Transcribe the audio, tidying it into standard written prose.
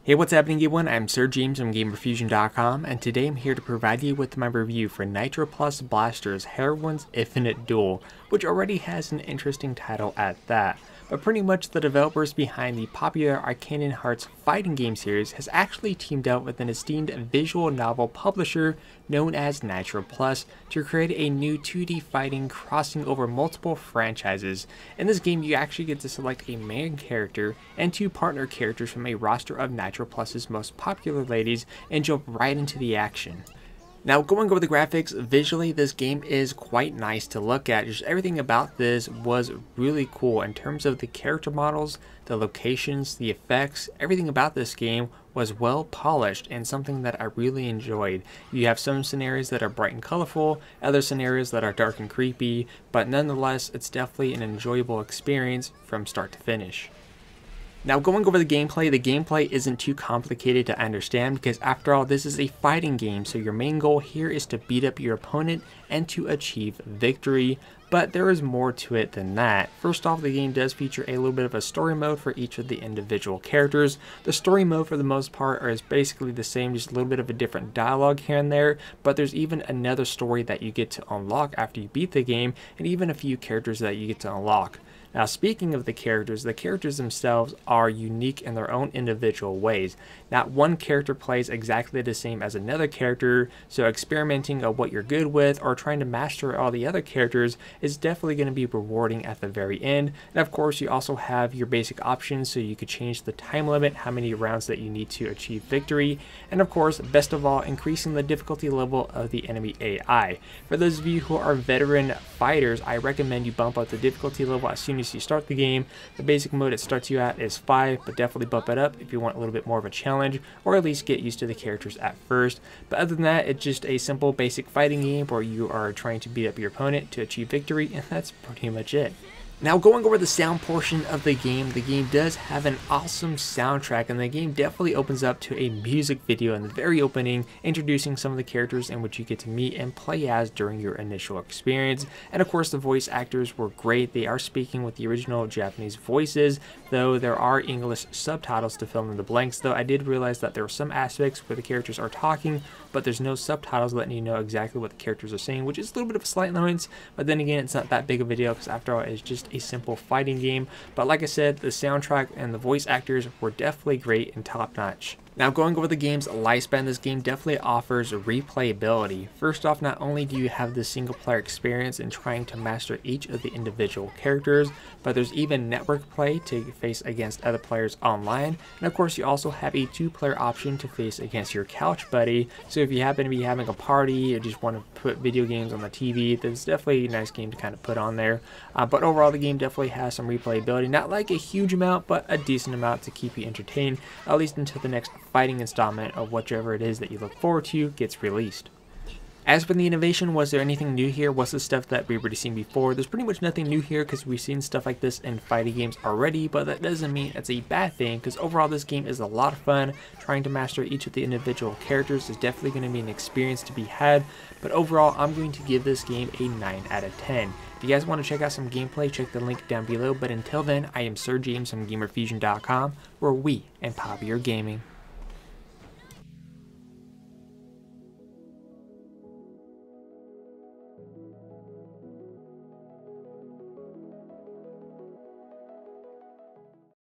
Hey, what's happening everyone? I'm Sir James from Gamerfuzion.com, and today I'm here to provide you with my review for Nitroplus Blasterz Heroines Infinite Duel, which already has an interesting title at that. But pretty much the developers behind the popular Arcana Heart's fighting game series has actually teamed up with an esteemed visual novel publisher known as Nitroplus to create a new 2D fighting crossing over multiple franchises. In this game, you actually get to select a main character and two partner characters from a roster of Nitroplus's most popular ladies and jump right into the action. Now, going over the graphics, visually this game is quite nice to look at. Just everything about this was really cool in terms of the character models, the locations, the effects. Everything about this game was well polished and something that I really enjoyed. You have some scenarios that are bright and colorful, other scenarios that are dark and creepy, but nonetheless it's definitely an enjoyable experience from start to finish. Now, going over the gameplay isn't too complicated to understand because after all, this is a fighting game, so your main goal here is to beat up your opponent and to achieve victory. But there is more to it than that. First off, the game does feature a little bit of a story mode for each of the individual characters. The story mode for the most part is basically the same, just a little bit of a different dialogue here and there, but there's even another story that you get to unlock after you beat the game, and even a few characters that you get to unlock. Now, speaking of the characters themselves are unique in their own individual ways. Not one character plays exactly the same as another character, so experimenting on what you're good with or trying to master all the other characters is definitely going to be rewarding at the very end. And of course, you also have your basic options, so you could change the time limit, how many rounds that you need to achieve victory, and of course, best of all, increasing the difficulty level of the enemy AI. For those of you who are veteran fighters, I recommend you bump up the difficulty level as soon as you start the game. The basic mode it starts you at is 5, but definitely bump it up if you want a little bit more of a challenge, or at least get used to the characters at first. But other than that, it's just a simple basic fighting game where you are trying to beat up your opponent to achieve victory, and that's pretty much it. Now, going over the sound portion of the game does have an awesome soundtrack, and the game definitely opens up to a music video in the very opening, introducing some of the characters in which you get to meet and play as during your initial experience. And of course, the voice actors were great. They are speaking with the original Japanese voices, though there are English subtitles to fill in the blanks, though I did realize that there are some aspects where the characters are talking, but there's no subtitles letting you know exactly what the characters are saying, which is a little bit of a slight annoyance, but then again, it's not that big of a deal because after all, it's just a simple fighting game. But like I said, the soundtrack and the voice actors were definitely great and top notch. Now, going over the game's lifespan, this game definitely offers replayability. First off, not only do you have the single player experience in trying to master each of the individual characters, but there's even network play to face against other players online. And of course, you also have a 2-player option to face against your couch buddy. So if you happen to be having a party or just want to put video games on the TV, that's definitely a nice game to kind of put on there. But overall, the game definitely has some replayability. Not like a huge amount, but a decent amount to keep you entertained, at least until the next fighting installment of whichever it is that you look forward to gets released. As for the innovation, was there anything new here? Was this stuff that we've already seen before? There's pretty much nothing new here because we've seen stuff like this in fighting games already, but that doesn't mean it's a bad thing because overall this game is a lot of fun. Trying to master each of the individual characters is definitely going to be an experience to be had, but overall I'm going to give this game a 9 out of 10. If you guys want to check out some gameplay, check the link down below, but until then, I am Sir James from Gamerfuzion.com, where we empower your gaming.